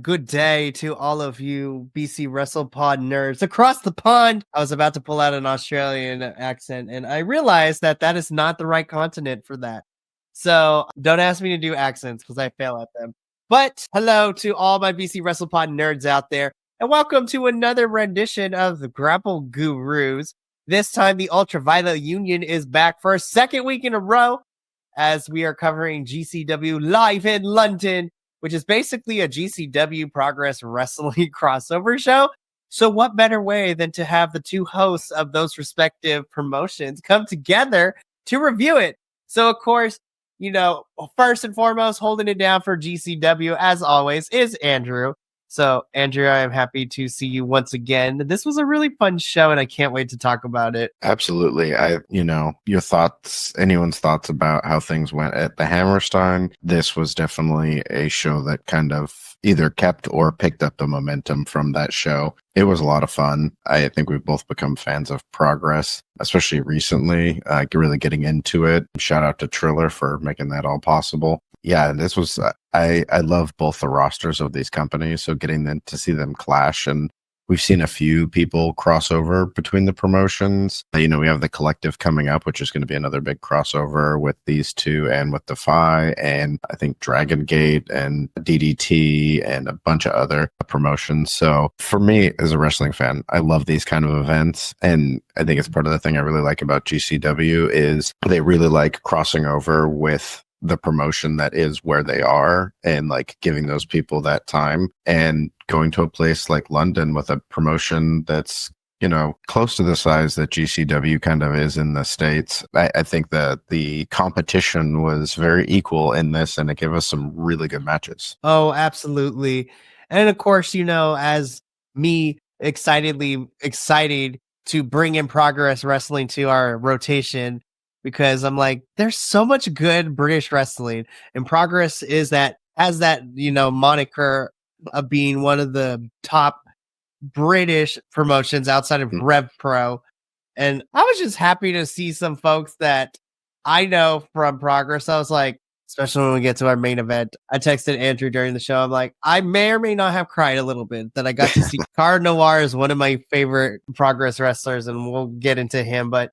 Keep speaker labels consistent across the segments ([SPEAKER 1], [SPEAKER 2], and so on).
[SPEAKER 1] good day to all of you BC Wrestle Pod nerds across the pond. I was about to pull out an Australian accent and I realized that that is not the right continent for that. So don't ask me to do accents because I fail at them. But hello to all my BC Wrestle Pod nerds out there, and welcome to another rendition of the Grapple Gurus. This time, the Ultraviolet Union is back for a second week in a row as we are covering GCW live in London, which is basically a GCW Progress Wrestling crossover show. So what better way than to have the two hosts of those respective promotions come together to review it? So, of course, first and foremost, holding it down for GCW, as always, is Andrew. So, Andrew, I am happy to see you once again. This was a really fun show, and I can't wait to talk about it.
[SPEAKER 2] Absolutely. Your thoughts, anyone's thoughts about how things went at the Hammerstein. This was definitely a show that kind of either kept or picked up the momentum from that show. It was a lot of fun. I think we've both become fans of Progress, especially recently, really getting into it. Shout out to Triller for making that all possible. Yeah, this was, I love both the rosters of these companies, so getting them to see them clash, and we've seen a few people cross over between the promotions. We have the Collective coming up, which is going to be another big crossover with these two and with Defy, and I think Dragon Gate and DDT and a bunch of other promotions. So for me, as a wrestling fan, I love these kind of events, and I think it's part of the thing I really like about GCW is they really like crossing over with the promotion that is where they are and like giving those people that time, and going to a place like London with a promotion that's close to the size that GCW kind of is in the States. I think that the competition was very equal in this, and it gave us some really good matches.
[SPEAKER 1] Oh, absolutely. And of course, as me excited to bring in Progress Wrestling to our rotation, because I'm like, there's so much good British wrestling, and Progress has that moniker of being one of the top British promotions outside of Rev Pro. And I was just happy to see some folks that I know from Progress. I was like, especially when we get to our main event, I texted Andrew during the show. I'm like, I may or may not have cried a little bit that I got to see Car Noir is one of my favorite Progress wrestlers, and we'll get into him. But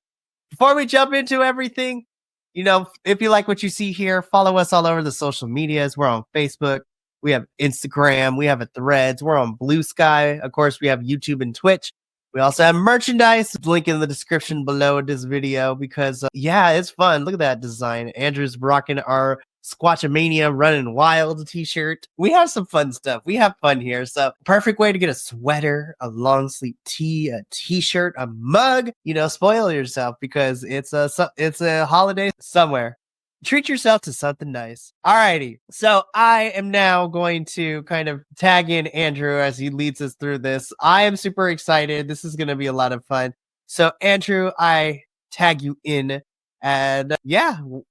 [SPEAKER 1] before we jump into everything, if you like what you see here, follow us all over the social medias. We're on Facebook. We have Instagram. We have a Threads. We're on Blue Sky. Of course, we have YouTube and Twitch. We also have merchandise. Link in the description below this video because, it's fun. Look at that design. Andrew's rocking our Squatchamania Running Wild t-shirt. We have some fun stuff. We have fun here. So perfect way to get a sweater, a long sleeve tee, a t-shirt, a mug. Spoil yourself because it's a holiday somewhere. Treat yourself to something nice. Alrighty. So I am now going to kind of tag in Andrew as he leads us through this. I am super excited. This is going to be a lot of fun. So Andrew, I tag you in. And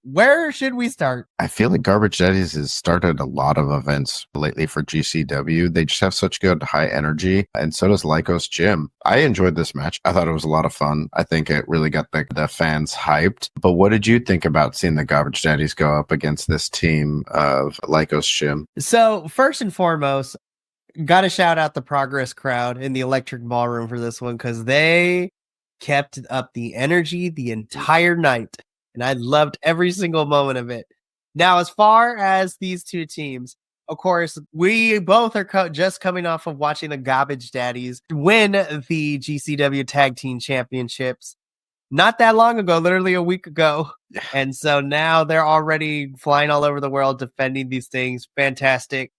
[SPEAKER 1] where should we start?
[SPEAKER 2] I feel like Garbage Daddies has started a lot of events lately for GCW. They just have such good high energy, and so does Lycos Gym. I enjoyed this match. I thought it was a lot of fun. I think it really got the fans hyped. But what did you think about seeing the Garbage Daddies go up against this team of Lycos Gym?
[SPEAKER 1] So first and foremost, got to shout out the Progress crowd in the Electric Ballroom for this one because they kept up the energy the entire night, and I loved every single moment of it. Now, as far as these two teams, of course, we both are just coming off of watching the Garbage Daddies win the GCW Tag Team Championships not that long ago, literally a week ago. And so now they're already flying all over the world defending these things. Fantastic.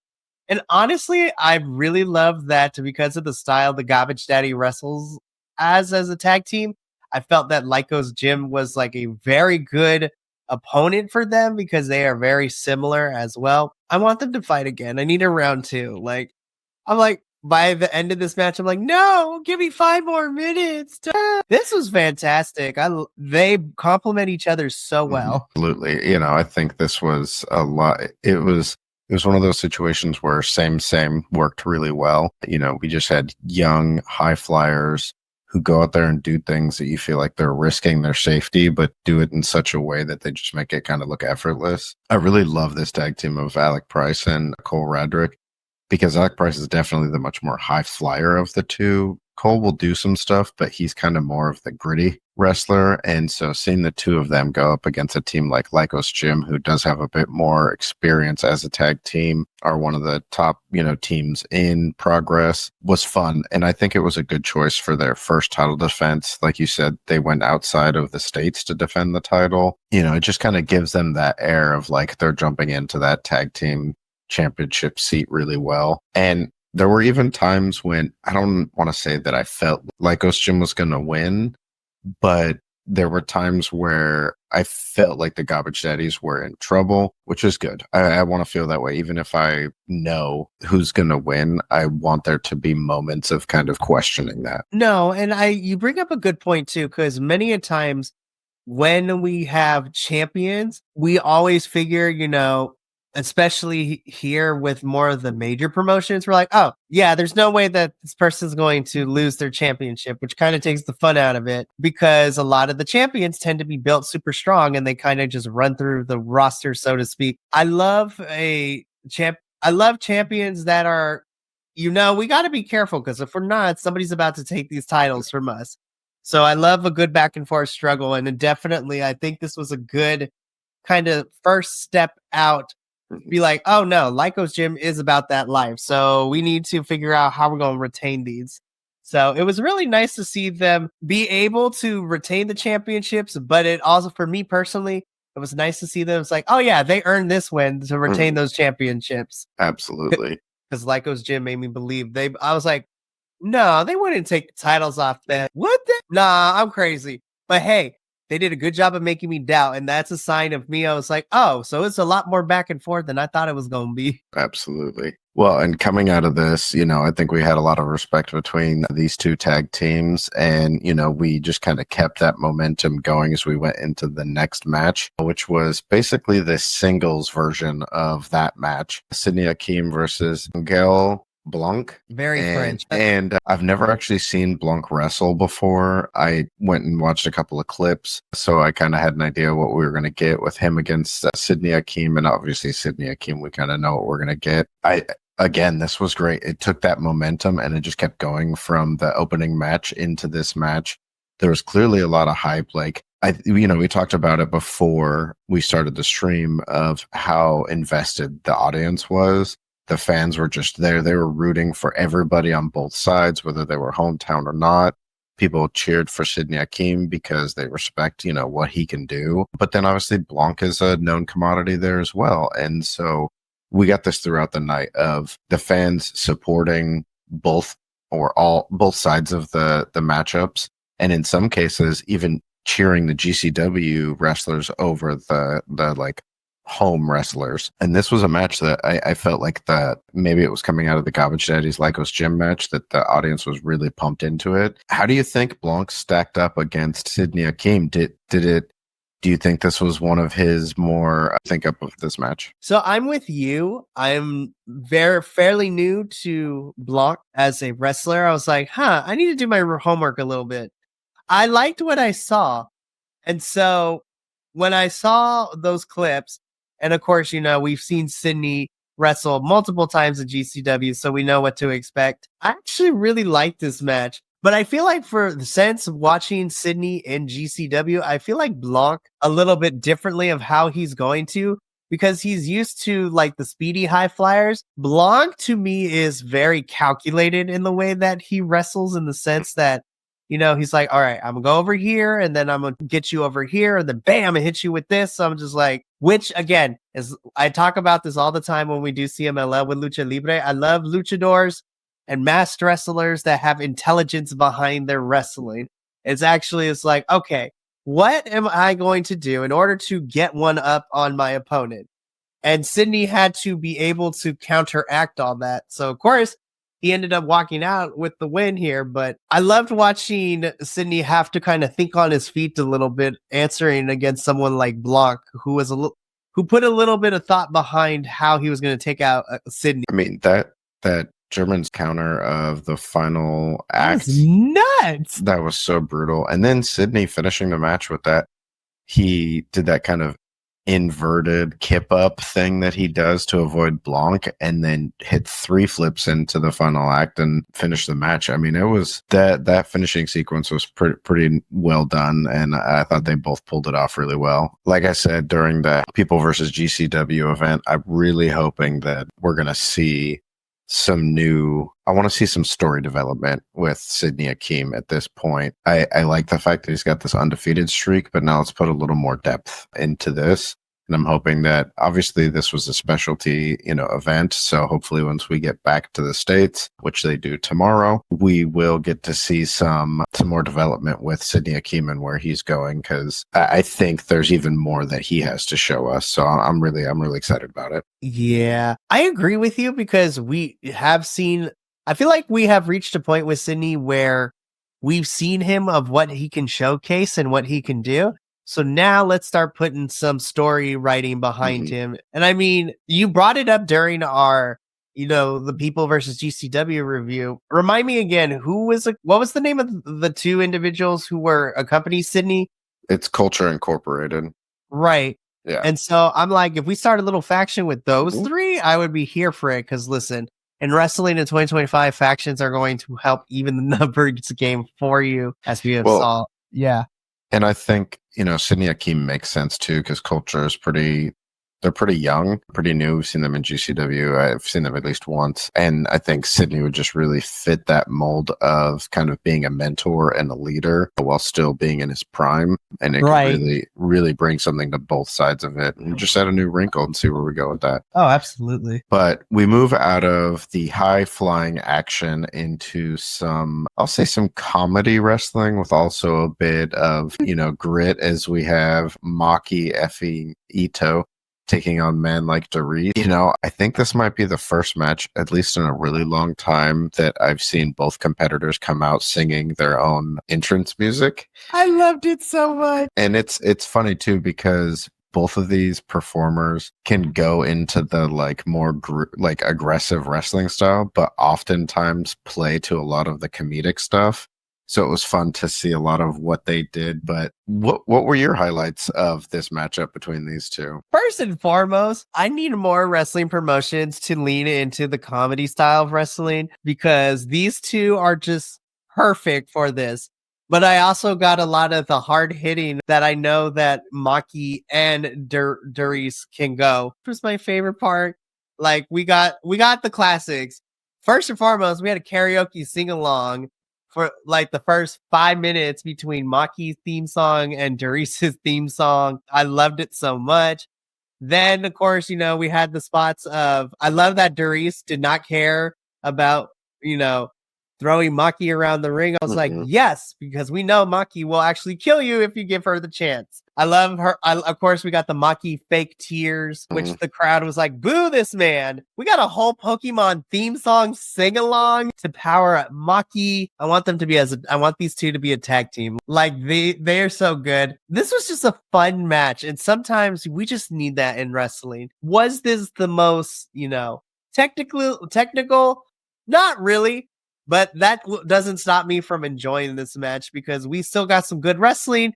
[SPEAKER 1] And honestly, I really love that because of the style the Garbage Daddy wrestles as a tag team. I felt that Lycos Gym was like a very good opponent for them because they are very similar as well. I want them to fight again. I need a round two. I'm like, by the end of this match, I'm like, no, give me 5 more minutes. This was fantastic. They complement each other so well.
[SPEAKER 2] Absolutely. I think this was a lot. It was one of those situations where same worked really well. We just had young high flyers who go out there and do things that you feel like they're risking their safety, but do it in such a way that they just make it kind of look effortless. I really love this tag team of Alec Price and Cole Radrick. because Alec Price is definitely the much more high flyer of the two. Cole will do some stuff, but he's kind of more of the gritty wrestler. And so seeing the two of them go up against a team like Lycos Gym, who does have a bit more experience as a tag team, are one of the top, teams in Progress, was fun. And I think it was a good choice for their first title defense. Like you said, they went outside of the States to defend the title. It just kind of gives them that air of like they're jumping into that tag team championship seat really well. And there were even times when I don't want to say that I felt like Ghost Jim was going to win, but there were times where I felt like the Garbage Daddies were in trouble, which is good. I want to feel that way. Even if I know who's going to win, I want there to be moments of kind of questioning that.
[SPEAKER 1] No, and you bring up a good point too, because many a times when we have champions, we always figure, especially here with more of the major promotions, we're like, oh, yeah, there's no way that this person's going to lose their championship, which kind of takes the fun out of it because a lot of the champions tend to be built super strong and they kind of just run through the roster, so to speak. I love champions that are, we got to be careful because if we're not, somebody's about to take these titles from us. So I love a good back and forth struggle. And definitely, I think this was a good kind of first step out. Be like, oh no, Lycos Gym is about that life. So we need to figure out how we're going to retain these. So it was really nice to see them be able to retain the championships. But it also, for me personally, it was nice to see them. It's like, oh yeah, they earned this win to retain those championships.
[SPEAKER 2] Absolutely.
[SPEAKER 1] Because Lycos Gym made me believe I was like, no, they wouldn't take the titles off them. Would they? Nah, I'm crazy. But hey, they did a good job of making me doubt. And that's a sign of me. I was like, oh, so it's a lot more back and forth than I thought it was going to be.
[SPEAKER 2] Absolutely. Well, and coming out of this, I think we had a lot of respect between these two tag teams. And, we just kind of kept that momentum going as we went into the next match, which was basically the singles version of that match. Sydney Akeem versus Gail Blanc.
[SPEAKER 1] Very French.
[SPEAKER 2] And I've never actually seen Blanc wrestle before. I went and watched a couple of clips, so I kind of had an idea what we were going to get with him against Sydney Akeem. And obviously Sydney Akeem, we kind of know what we're going to get. Again, this was great. It took that momentum and it just kept going from the opening match into this match. There was clearly a lot of hype. Like, we talked about it before we started the stream of how invested the audience was. The fans were just there. They were rooting for everybody on both sides, whether they were hometown or not. People cheered for Sydney Akeem because they respect, what he can do. But then obviously Blanc is a known commodity there as well. And so we got this throughout the night of the fans supporting both sides of the matchups. And in some cases, even cheering the GCW wrestlers over the like home wrestlers. And this was a match that I felt like that maybe it was coming out of the Garbage Daddies Lycos Gym match that the audience was really pumped into it. How do you think Blanc stacked up against Sydney Akeem? Do you think this was one of his more think up of this match?
[SPEAKER 1] So I'm with you. I'm fairly new to Blanc as a wrestler. I was like, I need to do my homework a little bit. I liked what I saw. And so when I saw those clips, and of course, we've seen Sydney wrestle multiple times in GCW, so we know what to expect. I actually really like this match, but I feel like for the sense of watching Sydney in GCW, I feel like Blanc a little bit differently of how he's going to, because he's used to like the speedy high flyers. Blanc to me is very calculated in the way that he wrestles, in the sense that he's like, all right, I'm gonna go over here and then I'm gonna get you over here and then bam, I hit you with this. So I'm just like, which again is, I talk about this all the time when we do CMLL with Lucha Libre. I love luchadors and masked wrestlers that have intelligence behind their wrestling. It's like, okay, what am I going to do in order to get one up on my opponent? And Sydney had to be able to counteract all that. So of course, he ended up walking out with the win here, but I loved watching Sydney have to kind of think on his feet a little bit, answering against someone like Blanc, who put a little bit of thought behind how he was going to take out Sydney.
[SPEAKER 2] I mean, that German's counter of the final act,
[SPEAKER 1] was nuts.
[SPEAKER 2] That was so brutal. And then Sydney finishing the match with that, he did that kind of inverted kip up thing that he does to avoid Blanc and then hit 3 flips into the final act and finish the match. I mean, it was that finishing sequence was pretty well done, and I thought they both pulled it off really well. Like I said during the People versus GCW event, I'm really hoping that we're going to see I want to see some story development with Sidney Akeem at this point. I like the fact that he's got this undefeated streak, but now let's put a little more depth into this. And I'm hoping that obviously this was a specialty, event. So hopefully once we get back to the States, which they do tomorrow, we will get to see some more development with Sidney Akeem and where he's going. Cause I think there's even more that he has to show us. So I'm really excited about it.
[SPEAKER 1] Yeah, I agree with you because I feel like we have reached a point with Sydney where we've seen him of what he can showcase and what he can do. So now let's start putting some story writing behind him. And I mean, you brought it up during our, the People versus GCW review. Remind me again, what was the name of the two individuals who were accompanying Sydney?
[SPEAKER 2] It's Culture Incorporated.
[SPEAKER 1] Right.
[SPEAKER 2] Yeah.
[SPEAKER 1] And so I'm like, if we start a little faction with those three, I would be here for it. Cause listen, in wrestling in 2025, factions are going to help even the numbers game for you, as we have saw. Yeah.
[SPEAKER 2] And I think, Sidney Akeem makes sense too, because Culture is they're pretty young, pretty new. We've seen them in GCW. I've seen them at least once. And I think Sidney would just really fit that mold of kind of being a mentor and a leader while still being in his prime. And it could really, really bring something to both sides of it and just add a new wrinkle and see where we go with that.
[SPEAKER 1] Oh, absolutely.
[SPEAKER 2] But we move out of the high flying action into I'll say some comedy wrestling with also a bit of, grit, as we have Maki effing Ito taking on men like Doris. I think this might be the first match, at least in a really long time, that I've seen both competitors come out singing their own entrance music.
[SPEAKER 1] I loved it so much.
[SPEAKER 2] And it's funny too, because both of these performers can go into the more aggressive wrestling style, but oftentimes play to a lot of the comedic stuff. So it was fun to see a lot of what they did. But what were your highlights of this matchup between these two?
[SPEAKER 1] First and foremost, I need more wrestling promotions to lean into the comedy style of wrestling because these two are just perfect for this. But I also got a lot of the hard hitting that I know that Maki and Doris can go. Which was my favorite part. Like we got the classics. First and foremost, we had a karaoke sing along for like the first 5 minutes between Maki's theme song and Doris's theme song. I loved it so much. Then, of course, we had the spots of, I love that Doris did not care about, throwing Maki around the ring. I was like, yes, because we know Maki will actually kill you if you give her the chance. I love her. Of course, we got the Maki fake tears, which the crowd was like, boo this man. We got a whole Pokemon theme song sing along to power up Maki. I want these two to be a tag team. Like they're so good. This was just a fun match. And sometimes we just need that in wrestling. Was this the most, technical? Not really. But that doesn't stop me from enjoying this match because we still got some good wrestling,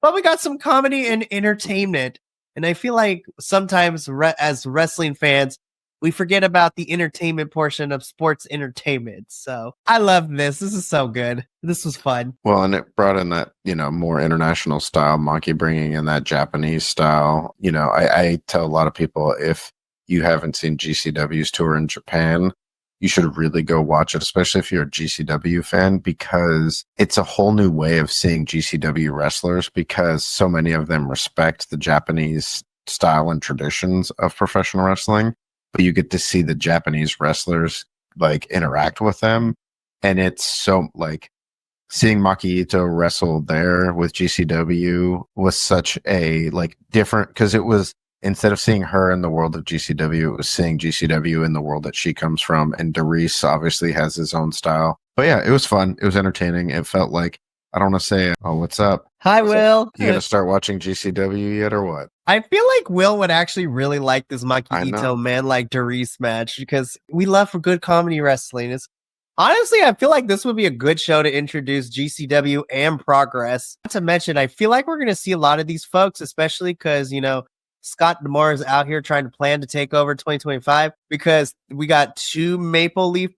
[SPEAKER 1] but we got some comedy and entertainment. And I feel like sometimes as wrestling fans, we forget about the entertainment portion of sports entertainment. So I love this. This is so good. This was fun.
[SPEAKER 2] Well, and it brought in that, more international style, Maki bringing in that Japanese style. I tell a lot of people, if you haven't seen GCW's tour in Japan, you should really go watch it, especially if you're a GCW fan, because it's a whole new way of seeing GCW wrestlers because so many of them respect the Japanese style and traditions of professional wrestling, but you get to see the Japanese wrestlers interact with them. And it's so seeing Maki Ito wrestle there with GCW was such a different, because it was, instead of seeing her in the world of GCW, it was seeing GCW in the world that she comes from. And Doris obviously has his own style. But yeah, it was fun. It was entertaining. It felt like, I don't want to say, oh, what's up?
[SPEAKER 1] Hi, Will.
[SPEAKER 2] You going to start watching GCW yet or what?
[SPEAKER 1] I feel like Will would actually really like this Maki Ito man like Doris match because we love for good comedy wrestling. Honestly, I feel like this would be a good show to introduce GCW and Progress. Not to mention, I feel like we're going to see a lot of these folks, especially because, Scott Demore is out here trying to plan to take over 2025 because we got 2 Maple Leaf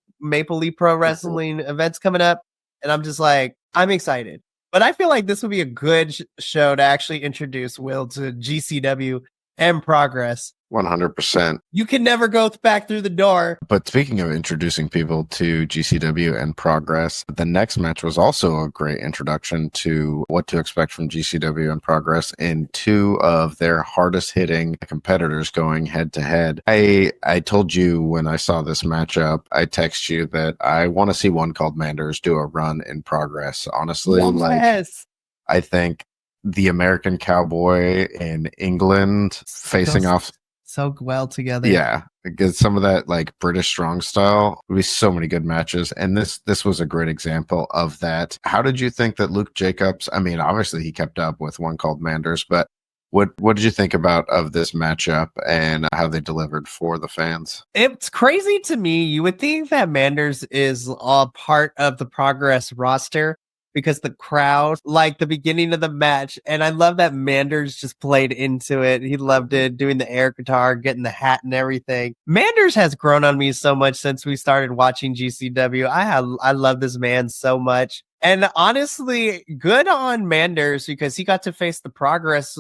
[SPEAKER 1] Pro Wrestling events coming up, and I'm just like, I'm excited. But I feel like this would be a good show to actually introduce Will to GCW and Progress.
[SPEAKER 2] 100%.
[SPEAKER 1] You can never go back through the door.
[SPEAKER 2] But speaking of introducing people to GCW and Progress, the next match was also a great introduction to what to expect from GCW and Progress in 2 of their hardest hitting competitors going head to head. I told you when I saw this matchup, I text you that I want to see One Called Manders do a run in Progress. Honestly,
[SPEAKER 1] Yes.
[SPEAKER 2] I think the American Cowboy in England facing off
[SPEAKER 1] so well together.
[SPEAKER 2] Yeah, because some of that like British strong style would be so many good matches, and this was a great example of that. How did you think that Luke Jacobs? I mean, obviously he kept up with One Called Manders, but what did you think about of this matchup and how they delivered for the fans?
[SPEAKER 1] It's crazy to me. You would think that Manders is a part of the Progress roster because the crowd, like the beginning of the match, and I love that Manders just played into it. He loved it, doing the air guitar, getting the hat and everything. Manders has grown on me so much since we started watching GCW. I love this man so much. And honestly, good on Manders because he got to face the Progress,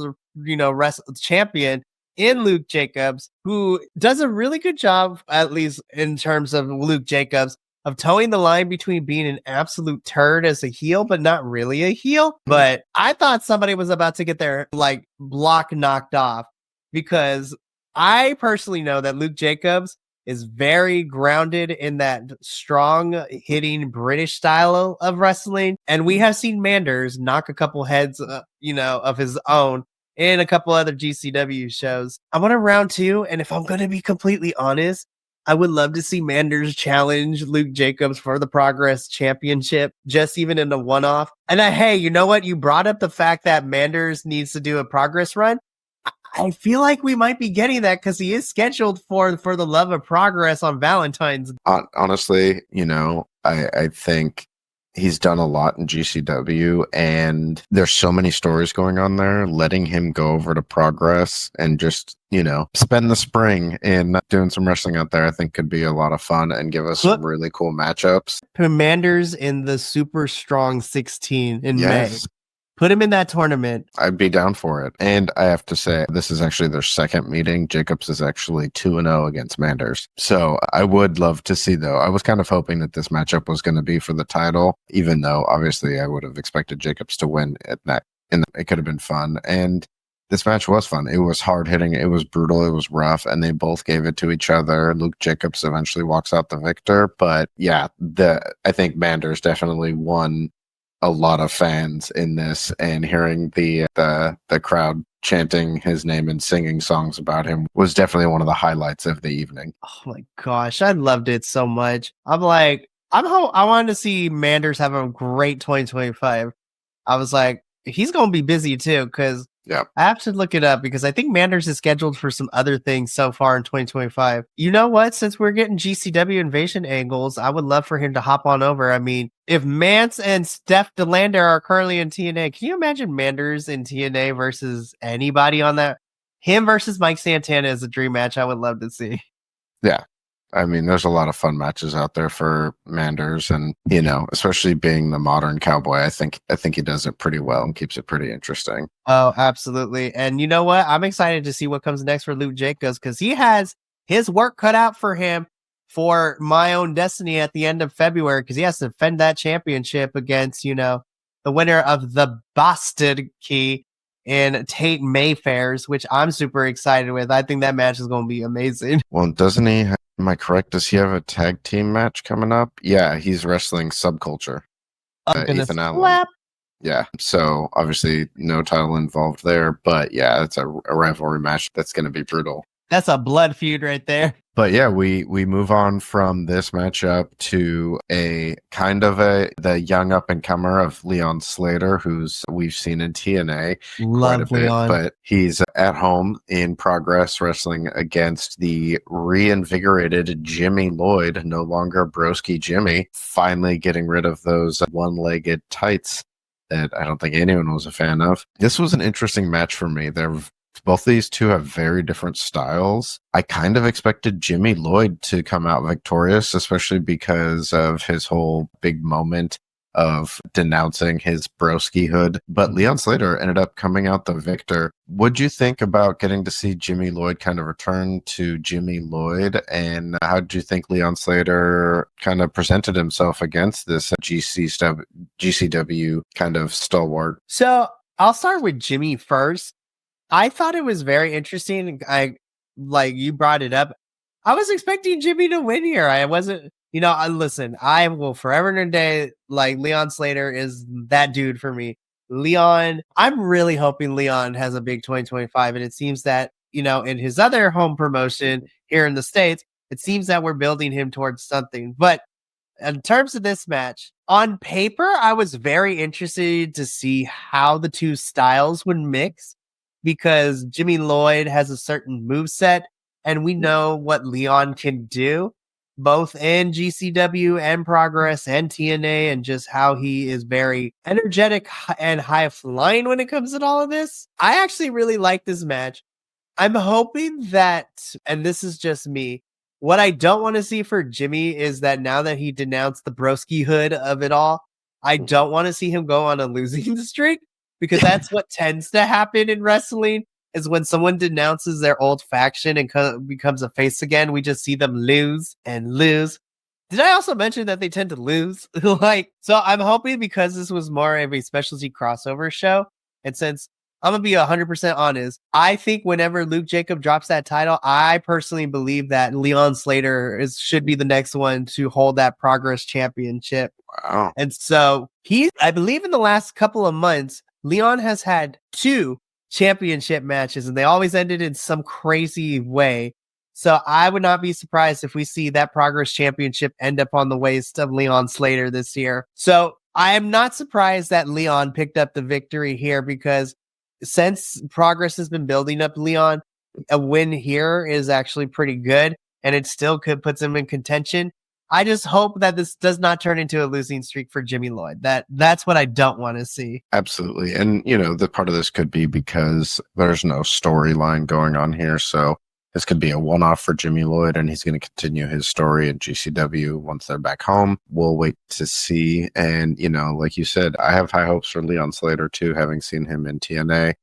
[SPEAKER 1] champion in Luke Jacobs, who does a really good job, at least in terms of Luke Jacobs, of towing the line between being an absolute turd as a heel, but not really a heel. But I thought somebody was about to get their like block knocked off because I personally know that Luke Jacobs is very grounded in that strong hitting British style of wrestling. And we have seen Manders knock a couple heads, of his own in a couple other GCW shows. I'm on a round 2, and if I'm going to be completely honest, I would love to see Manders challenge Luke Jacobs for the Progress Championship, just even in a one-off. And hey, you know what? You brought up the fact that Manders needs to do a Progress run. I feel like we might be getting that because he is scheduled for the Love of Progress on Valentine's.
[SPEAKER 2] Honestly, I think he's done a lot in GCW, and there's so many stories going on there. Letting him go over to Progress and just, spend the spring in doing some wrestling out there, I think could be a lot of fun and give us some really cool matchups.
[SPEAKER 1] Commanders in the Super Strong 16 in May. Put him in that tournament.
[SPEAKER 2] I'd be down for it. And I have to say, this is actually their second meeting. Jacobs is actually 2-0 against Manders. So I would love to see, though. I was kind of hoping that this matchup was going to be for the title, even though obviously I would have expected Jacobs to win at that. And it could have been fun. And this match was fun. It was hard hitting. It was brutal. It was rough. And they both gave it to each other. Luke Jacobs eventually walks out the victor. But yeah, I think Manders definitely won a lot of fans in this, and hearing the crowd chanting his name and singing songs about him was definitely one of the highlights of the evening.
[SPEAKER 1] Oh my gosh, I loved it so much. I wanted to see Manders have a great 2025. I was like, he's going to be busy too, because I have to look it up because I think Manders is scheduled for some other things so far in 2025. You know what? Since we're getting GCW invasion angles, I would love for him to hop on over. I mean, if Mance and Steph DeLander are currently in TNA, can you imagine Manders in TNA versus anybody on that? Him versus Mike Santana is a dream match I would love to see.
[SPEAKER 2] Yeah. I mean, there's a lot of fun matches out there for Manders, and especially being the modern cowboy, I think he does it pretty well and keeps it pretty interesting.
[SPEAKER 1] Oh, absolutely. And you know what? I'm excited to see what comes next for Luke Jacobs because he has his work cut out for him for My Own Destiny at the end of February because he has to defend that championship against, the winner of the Bastard Key in Tate Mayfair's, which I'm super excited with. I think that match is going to be amazing.
[SPEAKER 2] Well, doesn't he? Am I correct? Does he have a tag team match coming up? Yeah, he's wrestling Subculture. Ethan Allen. Yeah, so obviously no title involved there, but yeah, it's a rivalry match that's going to be brutal.
[SPEAKER 1] That's a blood feud right there.
[SPEAKER 2] But yeah, we move on from this matchup to a kind of the young up and comer of Leon Slater, who's we've seen in TNA quite a bit, but he's at home in Progress wrestling against the reinvigorated Jimmy Lloyd, no longer Broski Jimmy, finally getting rid of those one-legged tights that I don't think anyone was a fan of. This was an interesting match for me. There Both these two have very different styles. I kind of expected Jimmy Lloyd to come out victorious, especially because of his whole big moment of denouncing his broski hood. But Leon Slater ended up coming out the victor. What'd you think about getting to see Jimmy Lloyd kind of return to Jimmy Lloyd? And how did you think Leon Slater kind of presented himself against this GCW kind of stalwart?
[SPEAKER 1] So I'll start with Jimmy first. I thought it was very interesting. I like you brought it up. I was expecting Jimmy to win here. I wasn't, listen, I will forever and a day, like Leon Slater is that dude for me. Leon, I'm really hoping Leon has a big 2025. And it seems that, in his other home promotion here in the States, it seems that we're building him towards something. But in terms of this match, on paper, I was very interested to see how the two styles would mix because Jimmy Lloyd has a certain move set, and we know what Leon can do, both in GCW and Progress and TNA, and just how he is very energetic and high flying when it comes to all of this. I actually really like this match. I'm hoping that, and this is just me, what I don't want to see for Jimmy is that now that he denounced the broski hood of it all, I don't want to see him go on a losing streak because that's what tends to happen in wrestling is when someone denounces their old faction and becomes a face again, we just see them lose and lose. Did I also mention that they tend to lose? So I'm hoping because this was more of a specialty crossover show, and since I'm gonna be 100% honest, I think whenever Luke Jacob drops that title, I personally believe that Leon Slater should be the next one to hold that Progress Championship.
[SPEAKER 2] Wow.
[SPEAKER 1] And so I believe in the last couple of months, Leon has had 2 championship matches and they always ended in some crazy way. So I would not be surprised if we see that Progress Championship end up on the waist of Leon Slater this year. So I am not surprised that Leon picked up the victory here because since Progress has been building up Leon, a win here is actually pretty good and it still could put him in contention. I just hope that this does not turn into a losing streak for Jimmy Lloyd. That's what I don't want to see.
[SPEAKER 2] Absolutely. And, the part of this could be because there's no storyline going on here. So this could be a one-off for Jimmy Lloyd, and he's going to continue his story in GCW once they're back home. We'll wait to see. And, like you said, I have high hopes for Leon Slater, too, having seen him in TNA.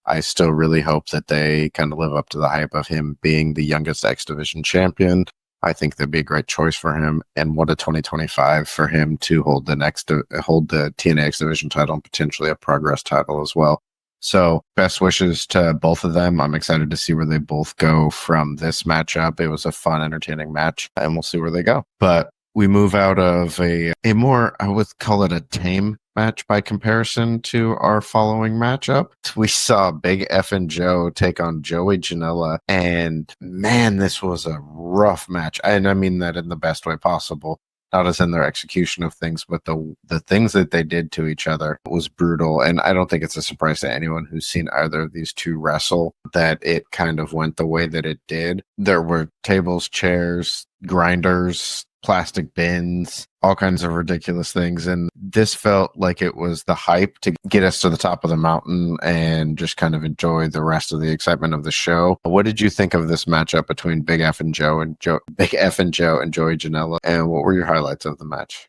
[SPEAKER 2] I still really hope that they kind of live up to the hype of him being the youngest X Division champion. I think that'd be a great choice for him. And what a 2025 for him to hold the TNA X Division title and potentially a Progress title as well. So best wishes to both of them. I'm excited to see where they both go from this matchup. It was a fun, entertaining match, and we'll see where they go. But we move out of a more, I would call it a tame match by comparison to our following matchup. We saw Big F and Joe take on Joey Janela, and man, this was a rough match. And I mean that in the best way possible. Not as in their execution of things, but the things that they did to each other was brutal. And I don't think it's a surprise to anyone who's seen either of these two wrestle that it kind of went the way that it did. There were tables, chairs, grinders, plastic bins, all kinds of ridiculous things. And this felt like it was the hype to get us to the top of the mountain and just kind of enjoy the rest of the excitement of the show. What did you think of this matchup between Big F and Joe and Big F and Joe and Joey Janela? And what were your highlights of the match?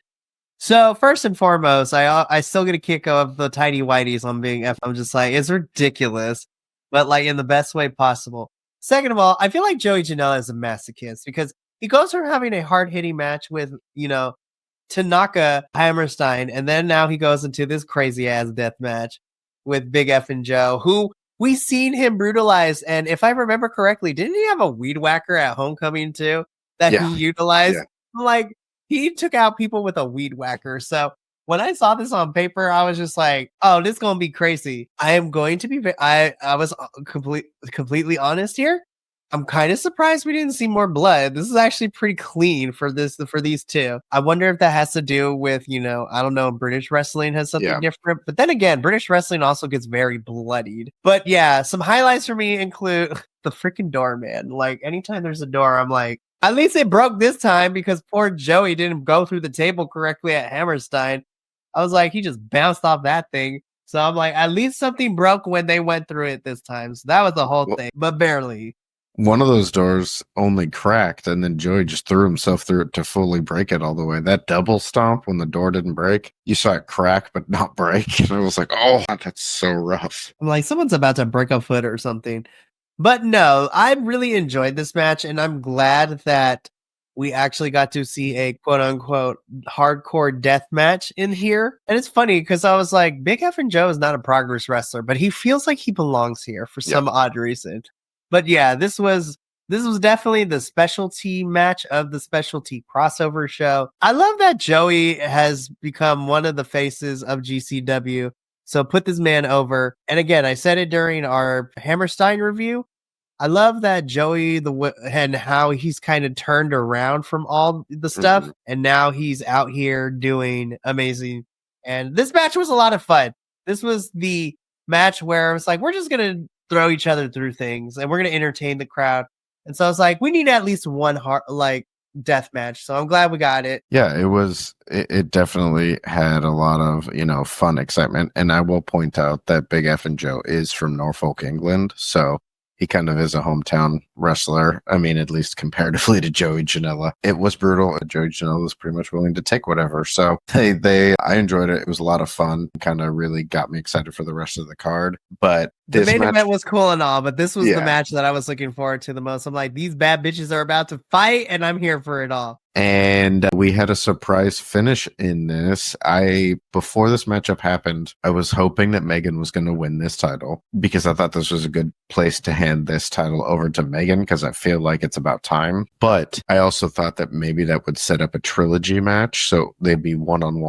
[SPEAKER 1] So first and foremost, I still get a kick of the tiny whiteys on Big F. I'm just like, it's ridiculous, but like in the best way possible. Second of all, I feel like Joey Janela is a masochist because he goes from having a hard-hitting match with, Tanaka Hammerstein, and then now he goes into this crazy-ass death match with Big F and Joe, who we seen him brutalize. And if I remember correctly, didn't he have a weed whacker at Homecoming too that he utilized? Yeah. Like, he took out people with a weed whacker. So when I saw this on paper, I was just like, oh, this is going to be crazy. I am going to be, I was completely honest here. I'm kind of surprised we didn't see more blood. This is actually pretty clean for these two. I wonder if that has to do with, I don't know, British wrestling has something different. But then again, British wrestling also gets very bloodied. But yeah, some highlights for me include the freaking door, man. Like anytime there's a door, I'm like, at least it broke this time because poor Joey didn't go through the table correctly at Hammerstein. I was like, he just bounced off that thing. So I'm like, at least something broke when they went through it this time. So that was the whole
[SPEAKER 2] Well,
[SPEAKER 1] thing, but barely.
[SPEAKER 2] one of those doors only cracked, and then Joey just threw himself through it to fully break it all the way. That double stomp when the door didn't break, you saw it crack but not break. And I was like, oh, that's so rough.
[SPEAKER 1] I'm like, someone's about to break a foot or something. But no, I really enjoyed this match, and I'm glad that we actually got to see a quote unquote hardcore death match in here. And it's funny because I was like, Big F and Joe is not a progress wrestler, but he feels like he belongs here for
[SPEAKER 2] Yep.
[SPEAKER 1] some odd reason. But yeah, this was definitely the specialty match of the specialty crossover show. I love that Joey has become one of the faces of GCW. So put this man over. And again, I said it during our Hammerstein review. I love that Joey and how he's kind of turned around from all the stuff, and now he's out here doing amazing. And this match was a lot of fun. This was the match where it's like we're just gonna throw each other through things, and we're gonna entertain the crowd. And so I was like, we need at least one death match. So I'm glad we got it.
[SPEAKER 2] Yeah, it definitely had a lot of, fun excitement. And I will point out that Big F and Joe is from Norfolk, England. So he kind of is a hometown wrestler. I mean, at least comparatively to Joey Janela. It was brutal. Joey Janela was pretty much willing to take whatever. So I enjoyed it. It was a lot of fun. Kind of really got me excited for the rest of the card. But
[SPEAKER 1] The main event was cool and all, but this was the
[SPEAKER 2] Yeah.
[SPEAKER 1] match that I was looking forward to the most. I'm like, these bad bitches are about to fight, and I'm here for it all.
[SPEAKER 2] And we had a surprise finish in this. Before this matchup happened, I was hoping that Megan was going to win this title because I thought this was a good place to hand this title over to Megan because I feel like it's about time. But I also thought that maybe that would set up a trilogy match. So they'd be one and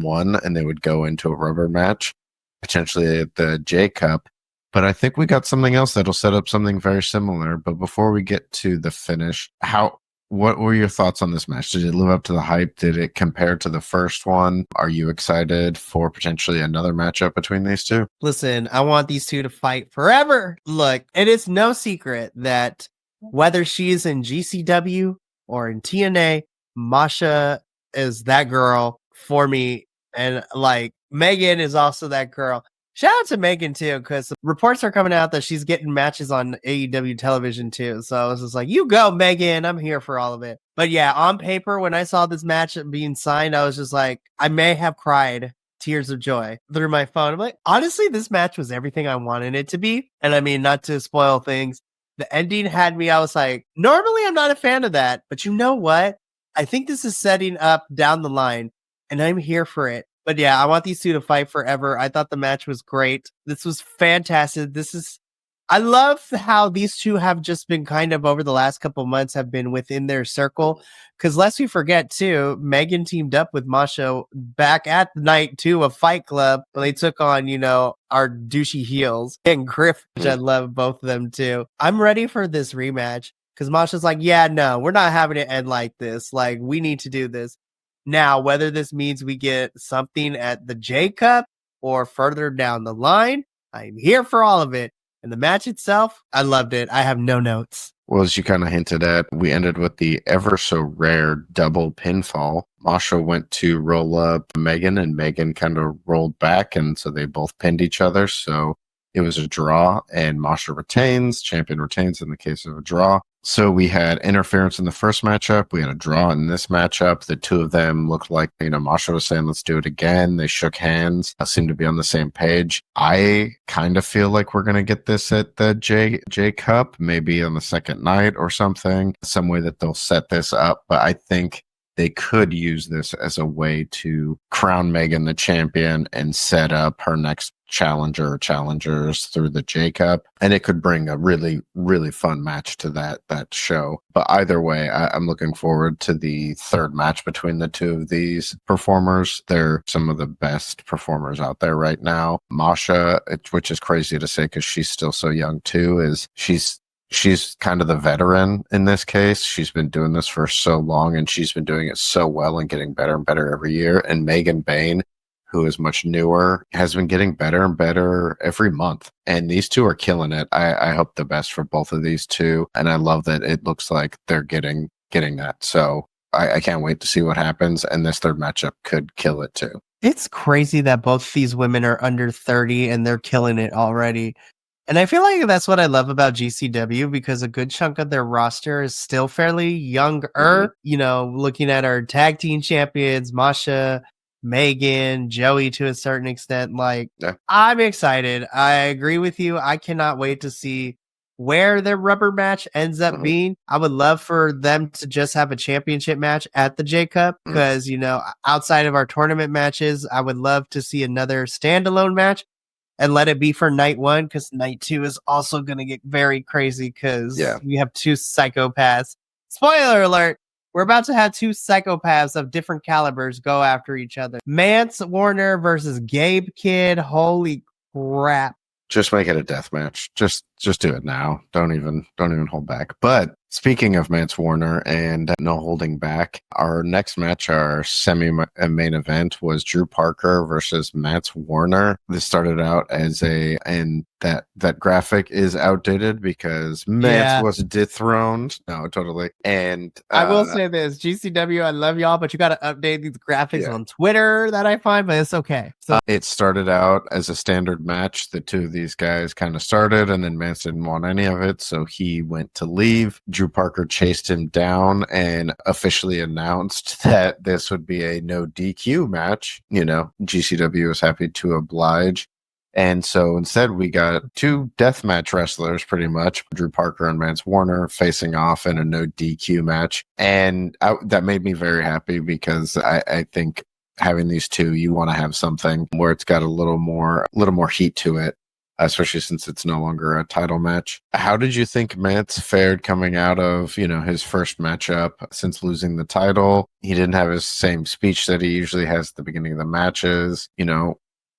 [SPEAKER 2] one, and they would go into a rubber match, potentially at the J Cup. But I think we got something else that'll set up something very similar. But before we get to the finish, what were your thoughts on this match? Did it live up to the hype? Did it compare to the first one? Are you excited for potentially another matchup between these two?
[SPEAKER 1] Listen, I want these two to fight forever. Look, it is no secret that whether she is in GCW or in TNA, Masha is that girl for me. And like Megan is also that girl. Shout out to Megan too, because reports are coming out that she's getting matches on AEW television too. So I was just like, you go, Megan. I'm here for all of it. But yeah, on paper, when I saw this match being signed, I was just like, I may have cried tears of joy through my phone. I'm like, honestly, this match was everything I wanted it to be. And I mean, not to spoil things, the ending had me, I was like, normally I'm not a fan of that, but you know what? I think this is setting up down the line, and I'm here for it. But yeah, I want these two to fight forever. I thought the match was great. This was fantastic. I love how these two have just been kind of over the last couple months have been within their circle. Because lest we forget too, Megan teamed up with Masha back at night two of Fight Club when they took on, our douchey heels and Griff, which I love both of them too. I'm ready for this rematch because Masha's like, yeah, no, we're not having it end like this. Like, we need to do this. Now, whether this means we get something at the J Cup or further down the line, I'm here for all of it. And the match itself, I loved it. I have no notes.
[SPEAKER 2] Well, as you kind of hinted at, we ended with the ever so rare double pinfall. Masha went to roll up Megan, and Megan kind of rolled back, and so they both pinned each other. So it was a draw, and Masha retains. Champion retains in the case of a draw. So we had interference in the first matchup. We had a draw in this matchup. The two of them looked like, Masha was saying, let's do it again. They shook hands, seemed to be on the same page. I kind of feel like we're going to get this at the J Cup, maybe on the second night or something, some way that they'll set this up. But I think they could use this as a way to crown Megan the champion and set up her next challenger or challengers through the J Cup. And it could bring a really, really fun match to that show. But either way, I'm looking forward to the third match between the two of these performers. They're some of the best performers out there right now. Masha, which is crazy to say because she's still so young too, she's kind of the veteran in this case. She's been doing this for so long, and she's been doing it so well and getting better and better every year. And Megan Bain, who is much newer, has been getting better and better every month. And these two are killing it. I hope the best for both of these two. And I love that it looks like they're getting that. So I can't wait to see what happens. And this third matchup could kill it too.
[SPEAKER 1] It's crazy that both these women are under 30 and they're killing it already. And I feel like that's what I love about GCW because a good chunk of their roster is still fairly
[SPEAKER 2] Mhm.
[SPEAKER 1] younger. Looking at our tag team champions, Masha, Megan, Joey to a certain extent. Like,
[SPEAKER 2] Yeah.
[SPEAKER 1] I'm excited. I agree with you. I cannot wait to see where their rubber match ends up
[SPEAKER 2] Mhm.
[SPEAKER 1] being. I would love for them to just have a championship match at the J Cup
[SPEAKER 2] Mhm.
[SPEAKER 1] because, outside of our tournament matches, I would love to see another standalone match and let it be for night one because night two is also going to get very crazy
[SPEAKER 2] Yeah.
[SPEAKER 1] because we have two psychopaths. Spoiler alert. We're about to have two psychopaths of different calibers go after each other. Mance Warner versus Gabe Kidd. Holy crap.
[SPEAKER 2] Just make it a death match. Just do it now. Don't even hold back. But speaking of Mance Warner and no holding back, our next match, our semi main event, was Drew Parker versus Mance Warner. This started out as and that graphic is outdated because Mance
[SPEAKER 1] Yeah.
[SPEAKER 2] was dethroned. No, totally. And
[SPEAKER 1] I will say this, GCW, I love y'all, but you got to update these graphics
[SPEAKER 2] yeah.
[SPEAKER 1] on Twitter that I find, but it's okay. So
[SPEAKER 2] It started out as a standard match. The two of these guys kind of started, and then Mance didn't want any of it, so he went to leave. Drew Parker chased him down and officially announced that this would be a no DQ match. GCW was happy to oblige. And so instead, we got two deathmatch wrestlers, pretty much, Drew Parker and Mance Warner, facing off in a no DQ match. And that made me very happy because I think having these two, you want to have something where it's got a little more heat to it, especially since it's no longer a title match. How did you think Mance fared coming out of, his first matchup since losing the title? He didn't have his same speech that he usually has at the beginning of the matches.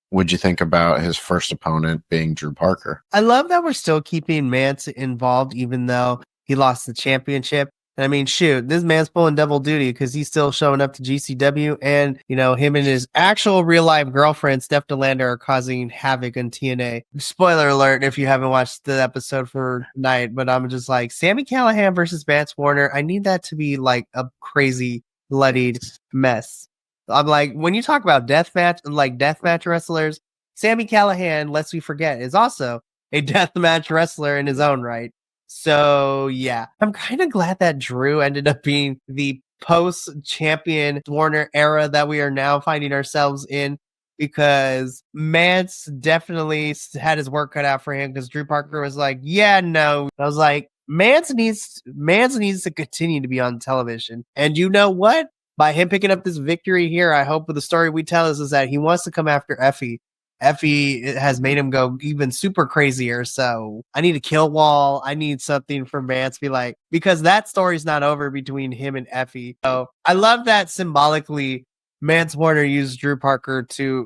[SPEAKER 2] What'd you think about his first opponent being Drew Parker?
[SPEAKER 1] I love that we're still keeping Mance involved, even though he lost the championship. And I mean, shoot, this man's pulling double duty because he's still showing up to GCW, and him and his actual real life girlfriend Steph Delander are causing havoc in TNA. Spoiler alert if you haven't watched the episode for tonight, but I'm just like Sammy Callahan versus Mance Warner. I need that to be like a crazy bloodied mess. I'm like, when you talk about deathmatch wrestlers, Sammy Callahan, lest we forget, is also a deathmatch wrestler in his own right. So yeah, I'm kind of glad that Drew ended up being the post champion Warner era that we are now finding ourselves in because Mance definitely had his work cut out for him because Drew Parker was like, yeah, no. I was like, Mance needs to continue to be on television. And you know what? By him picking up this victory here, I hope the story we tell is that he wants to come after Effie. Effie has made him go even super crazier. So I need a kill wall. I need something for Mance to be like, because that story's not over between him and Effie. So I love that symbolically Mance Warner used Drew Parker to,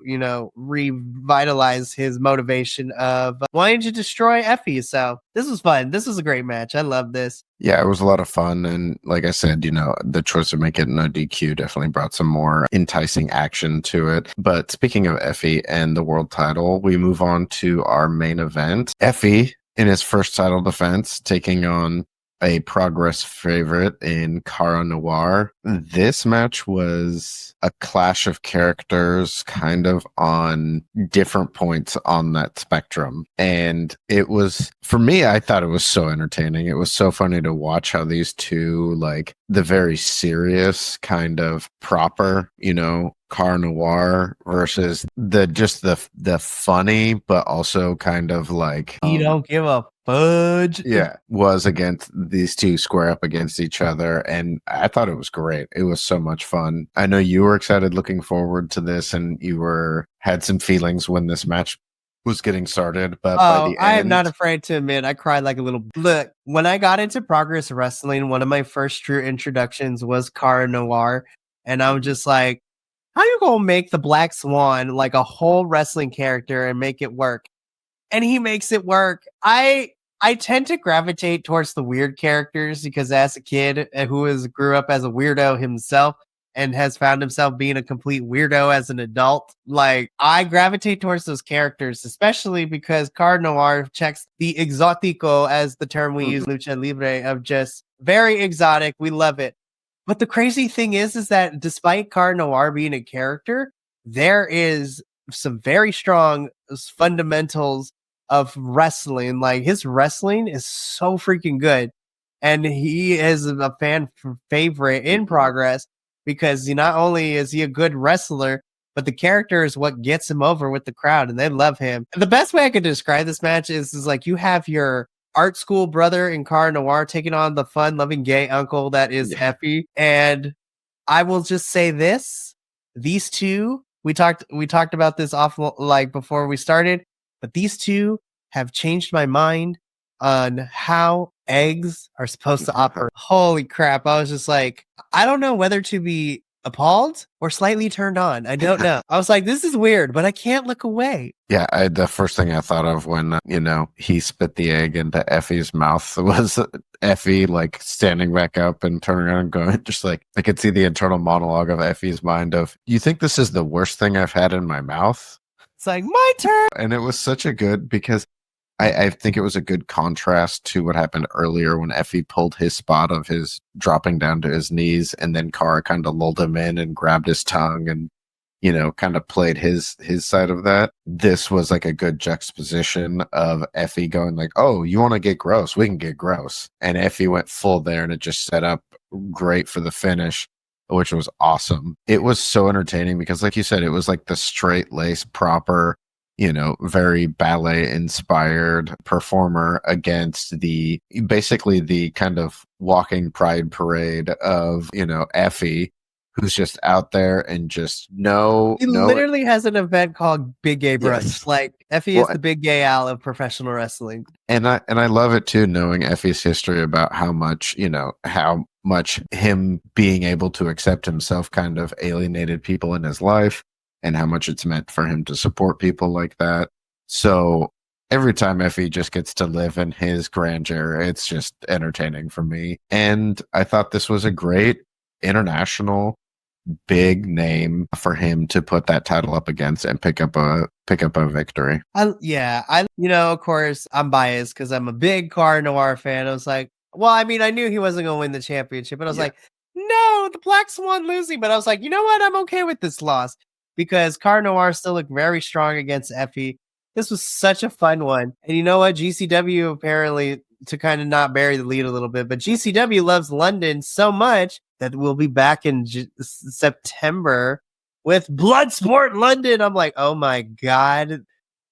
[SPEAKER 1] revitalize his motivation of wanting to destroy Effie. So this was fun. This was a great match. I love this.
[SPEAKER 2] Yeah, it was a lot of fun. And like I said, the choice to make it no DQ definitely brought some more enticing action to it. But speaking of Effie and the world title, we move on to our main event. Effie, in his first title defense, taking on a Progress favorite in Cara Noir. This match was a clash of characters kind of on different points on that spectrum. And it was, for me, I thought it was so entertaining. It was so funny to watch how these two, like the very serious kind of proper, Car Noir versus the funny, but also kind of like
[SPEAKER 1] You don't give a fudge.
[SPEAKER 2] yeah, was against these two square up against each other. And I thought it was great. It was so much fun. I know you were excited looking forward to this and had some feelings when this match was getting started, but by
[SPEAKER 1] Oh,
[SPEAKER 2] the
[SPEAKER 1] I am not
[SPEAKER 2] end,
[SPEAKER 1] afraid to admit I cried like a little. Look, when I got into Progress Wrestling, one of my first true introductions was Cara Noir. And I'm just like, how you gonna make the Black Swan like a whole wrestling character and make it work? And he makes it work. I tend to gravitate towards the weird characters because as a kid grew up as a weirdo himself and has found himself being a complete weirdo as an adult, like I gravitate towards those characters, especially because Card Noir checks the exotico as the term we use
[SPEAKER 2] mhm,
[SPEAKER 1] in Lucha Libre of just very exotic. We love it. But the crazy thing is that despite Card Noir being a character, there is some very strong fundamentals of wrestling. Like his wrestling is so freaking good. And he is a favorite in progress because he not only is he a good wrestler, but the character is what gets him over with the crowd and they love him. And the best way I could describe this match is like you have your art school brother in Car Noir taking on the fun loving gay uncle that is Effie. And I will just say this: these two, we talked about this off like before we started, but these two have changed my mind on how eggs are supposed to operate. Holy crap! I was just like, I don't know whether to be appalled or slightly turned on. I don't know. I was like, this is weird, but I can't look away.
[SPEAKER 2] Yeah, the first thing I thought of when, he spit the egg into Effie's mouth was Effie like standing back up and turning around and going, just like, I could see the internal monologue of Effie's mind of, you think this is the worst thing I've had in my mouth?
[SPEAKER 1] It's like, my turn.
[SPEAKER 2] And it was such a good, because I think it was a good contrast to what happened earlier when Effie pulled his spot of his dropping down to his knees, and then Kara kind of lulled him in and grabbed his tongue and, kind of played his side of that. This was like a good juxtaposition of Effie going like, oh, you want to get gross? We can get gross. And Effie went full there, and it just set up great for the finish, which was awesome. It was so entertaining because, like you said, it was like the straight lace, proper, very ballet inspired performer against basically the kind of walking pride parade of, Effie, who's just out there and just
[SPEAKER 1] He literally has an event called Big Gay Brunch.
[SPEAKER 2] Yes.
[SPEAKER 1] Like Effie is the Big Gay Al of professional wrestling.
[SPEAKER 2] And I love it too, knowing Effie's history about how much him being able to accept himself kind of alienated people in his life, and how much it's meant for him to support people like that. So every time Effie just gets to live in his grandeur, it's just entertaining for me. And I thought this was a great international big name for him to put that title up against and pick up a victory.
[SPEAKER 1] Of course I'm biased because I'm a big Car Noir fan. I was like, well, I mean, I knew he wasn't going to win the championship, but I was like, no, the Black Swan losing. But I was like, you know what? I'm okay with this loss because Car Noir still looked very strong against Effie. This was such a fun one. And you know what? GCW apparently, to kind of not bury the lead a little bit, but GCW loves London so much that we'll be back in September with Bloodsport London. I'm like, oh my God.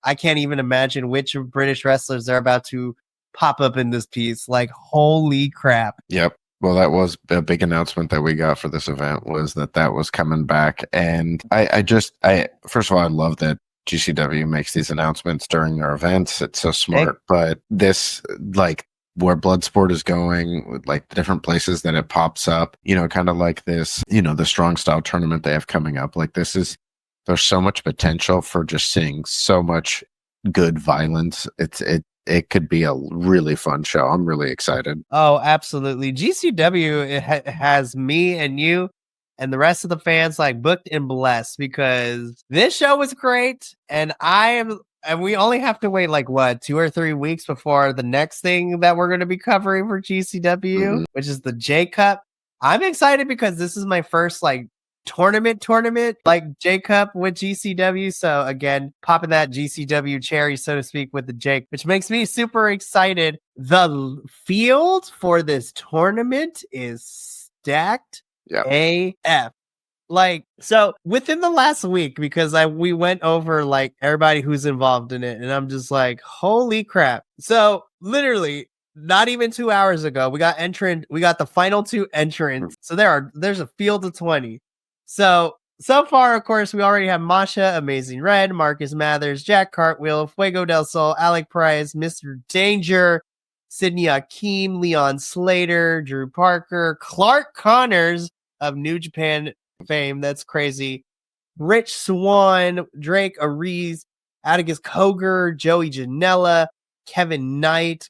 [SPEAKER 1] I can't even imagine which British wrestlers are about to pop up in this piece. Like, holy crap.
[SPEAKER 2] Yep. Well, that was a big announcement that we got for this event, was that was coming back. And I first of all, I love that GCW makes these announcements during their events. It's so smart. But this, like, where Bloodsport is going, like the different places that it pops up, kind of like this, the strong style tournament they have coming up. Like, there's so much potential for just seeing so much good violence. It could be a really fun show. I'm really excited.
[SPEAKER 1] Oh, absolutely. GCW has me and you and the rest of the fans like booked and blessed because this show was great. And we only have to wait like 2 or 3 weeks before the next thing that we're going to be covering for GCW, which is the J Cup. I'm excited because this is my first like tournament like J Cup with GCW. So again, popping that GCW cherry, so to speak, with the Jake, which makes me super excited. The field for this tournament is stacked AF. Like, so within the last week, because we went over like everybody who's involved in it, and I'm just like, holy crap. So literally not even 2 hours ago, we got the final 2 entrants. So there's a field of 20. So far, of course, we already have Masha, Amazing Red, Marcus Mathers, Jack Cartwheel, Fuego del Sol, Alec Price, Mr. Danger, Sidney Akeem, Leon Slater, Drew Parker, Clark Connors of New Japan fame. That's crazy. Rich Swan, Drake Ariz, Atticus Coger, Joey Janela, Kevin Knight,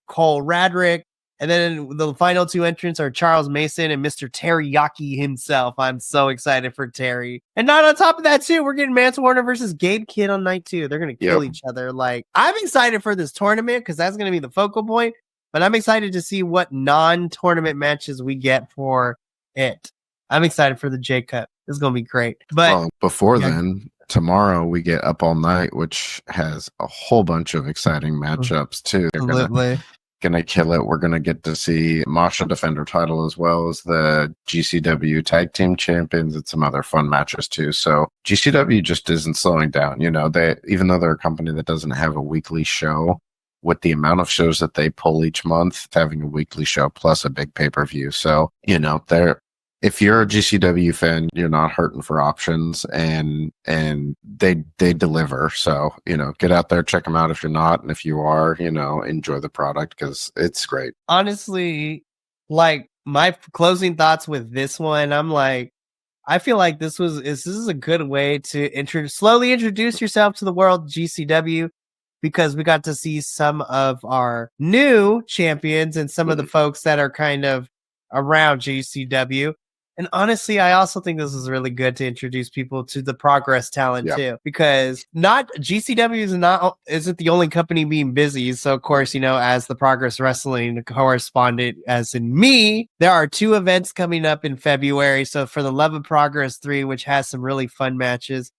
[SPEAKER 1] Cole Radrick. And then the final 2 entrants are Charles Mason and Mr. Teriyaki himself. I'm so excited for Terry. And not on top of that, too, we're getting Mance Warner versus Gabe Kidd on night 2. They're going to kill each other. Like, I'm excited for this tournament because that's going to be the focal point. But I'm excited to see what non-tournament matches we get for it. I'm excited for the J Cup. This is gonna be great. But
[SPEAKER 2] Well, before
[SPEAKER 1] yeah,
[SPEAKER 2] then, tomorrow we get Up All Night, which has a whole bunch of exciting matchups too. They're
[SPEAKER 1] absolutely.
[SPEAKER 2] gonna kill it. We're gonna get to see Masha defend her title as well as the GCW Tag Team Champions and some other fun matches too. So GCW just isn't slowing down. You know, they even though they're a company that doesn't have a weekly show, with the amount of shows that they pull each month, having a weekly show plus a big pay-per-view. So, you know, they're if you're a GCW fan, you're not hurting for options, and they deliver. So, you know, get out there, check them out if you're not, and if you are, you know, enjoy the product because it's great.
[SPEAKER 1] Honestly, like my closing thoughts with this one, I'm like, I feel like this is a good way to slowly introduce yourself to the world GCW, because we got to see some of our new champions and some of the folks that are kind of around GCW. And honestly, I also think this is really good to introduce people to the progress talent
[SPEAKER 2] Yeah.
[SPEAKER 1] too, because not GCW isn't the only company being busy. So of course, you know, as the Progress Wrestling correspondent, as in me, there are 2 events coming up in February. So for the Love of Progress 3, which has some really fun matches.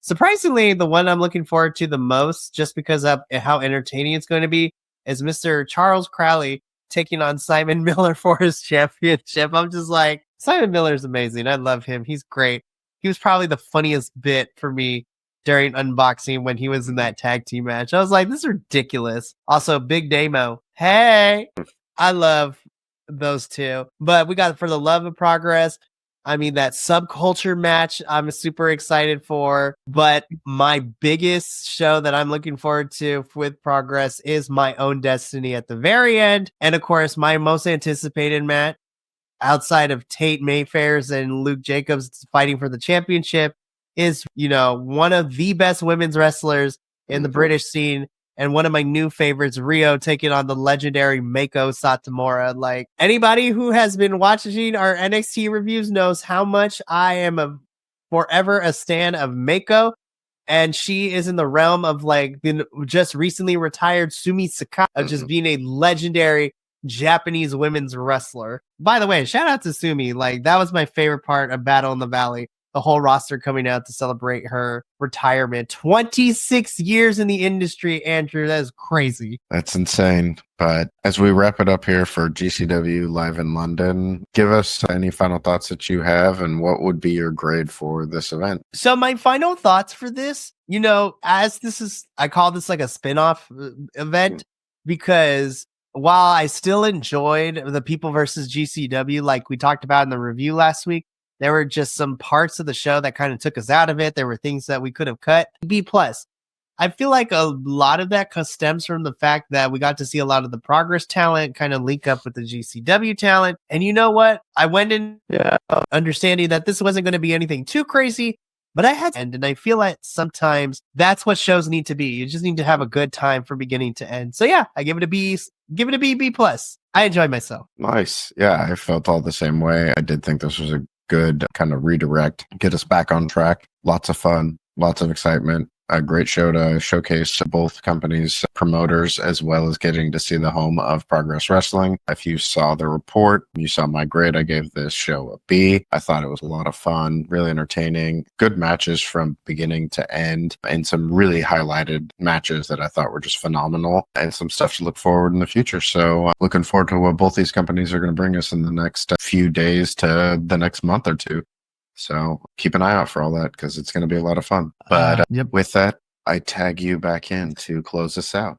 [SPEAKER 1] Surprisingly, the one I'm looking forward to the most, just because of how entertaining it's going to be, is Mr. Charles Crowley taking on Simon Miller for his championship. I'm just like, Simon Miller's amazing. I love him. He's great. He was probably the funniest bit for me during unboxing when he was in that tag team match. I was like, this is ridiculous. Also, Big Damo. Hey, I love those two. But we got For the Love of Progress. I mean, that subculture match I'm super excited for. But my biggest show that I'm looking forward to with Progress is My Own Destiny at the very end. And of course, my most anticipated match outside of Tate Mayfair's and Luke Jacobs fighting for the championship is, you know, one of the best women's wrestlers in the British scene. And one of my new favorites, Rio, taking on the legendary Mako Satomura. Like, anybody who has been watching our NXT reviews knows how much I am forever a stan of Mako. And she is in the realm of like the just recently retired Sumi Sakai of just being a legendary Japanese women's wrestler. By the way, shout out to Sumi. Like, that was my favorite part of Battle in the Valley. The whole roster coming out to celebrate her retirement. 26 years in the industry, Andrew. That is crazy.
[SPEAKER 2] That's insane. But as we wrap it up here for GCW Live in London, give us any final thoughts that you have and what would be your grade for this event.
[SPEAKER 1] So my final thoughts for this, you know, as I call this like a spin-off event, because while I still enjoyed the People versus GCW, like we talked about in the review last week, there were just some parts of the show that kind of took us out of it. There were things that we could have cut. B plus. I feel like a lot of that stems from the fact that we got to see a lot of the Progress talent kind of link up with the GCW talent. And you know what? I went in understanding that this wasn't going to be anything too crazy, but I had to end. And I feel like sometimes that's what shows need to be. You just need to have a good time from beginning to end. So yeah, I give it a B. Give it a B plus. I enjoyed myself.
[SPEAKER 2] Nice. Yeah, I felt all the same way. I did think this was a good kind of redirect, get us back on track. Lots of fun, lots of excitement. A great show to showcase both companies' promoters, as well as getting to see the home of Progress Wrestling. If you saw the report, you saw my grade. I gave this show a B. I thought it was a lot of fun, really entertaining, good matches from beginning to end, and some really highlighted matches that I thought were just phenomenal, and some stuff to look forward in the future. So looking forward to what both these companies are going to bring us in the next few days to the next month or two. So keep an eye out for all that because it's going to be a lot of fun. But with that, I tag you back in to close this out.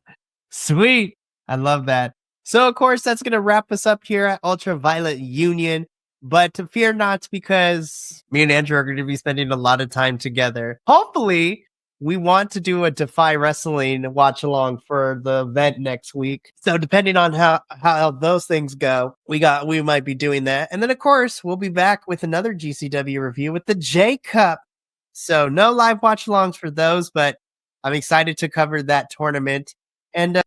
[SPEAKER 1] Sweet. I love that. So, of course, that's going to wrap us up here at Ultraviolet Union. But to fear not, because me and Andrew are going to be spending a lot of time together. Hopefully, we want to do a Defy Wrestling watch along for the event next week. So depending on how those things go, we might be doing that. And then of course, we'll be back with another GCW review with the J Cup. So no live watch alongs for those, but I'm excited to cover that tournament. And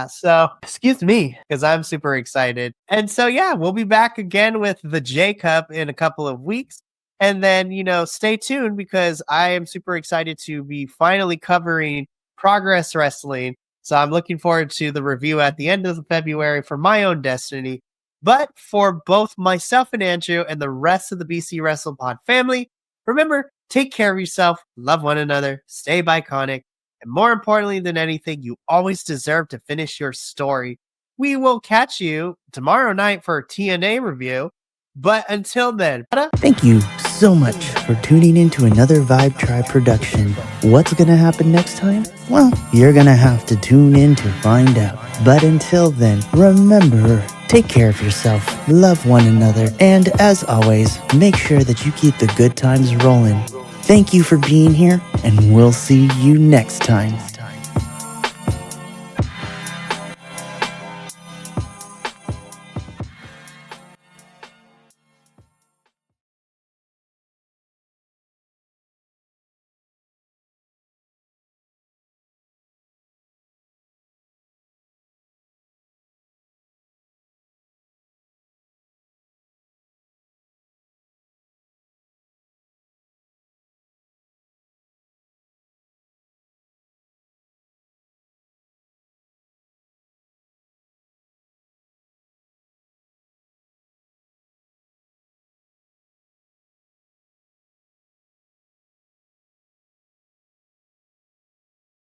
[SPEAKER 1] so excuse me, because I'm super excited. And so we'll be back again with the J Cup in a couple of weeks. And then, stay tuned because I am super excited to be finally covering Progress Wrestling. So I'm looking forward to the review at the end of February for My Own Destiny. But for both myself and Andrew and the rest of the BC Wrestle Pod family, remember, take care of yourself, love one another, stay iconic, and more importantly than anything, you always deserve to finish your story. We will catch you tomorrow night for a TNA review. But until then,
[SPEAKER 3] Thank you so much for tuning in to another Vibe Tribe production. What's gonna happen next time? Well, you're gonna have to tune in to find out. But until then, remember, take care of yourself, love one another, and as always, make sure that you keep the good times rolling. Thank you for being here, and we'll see you next time.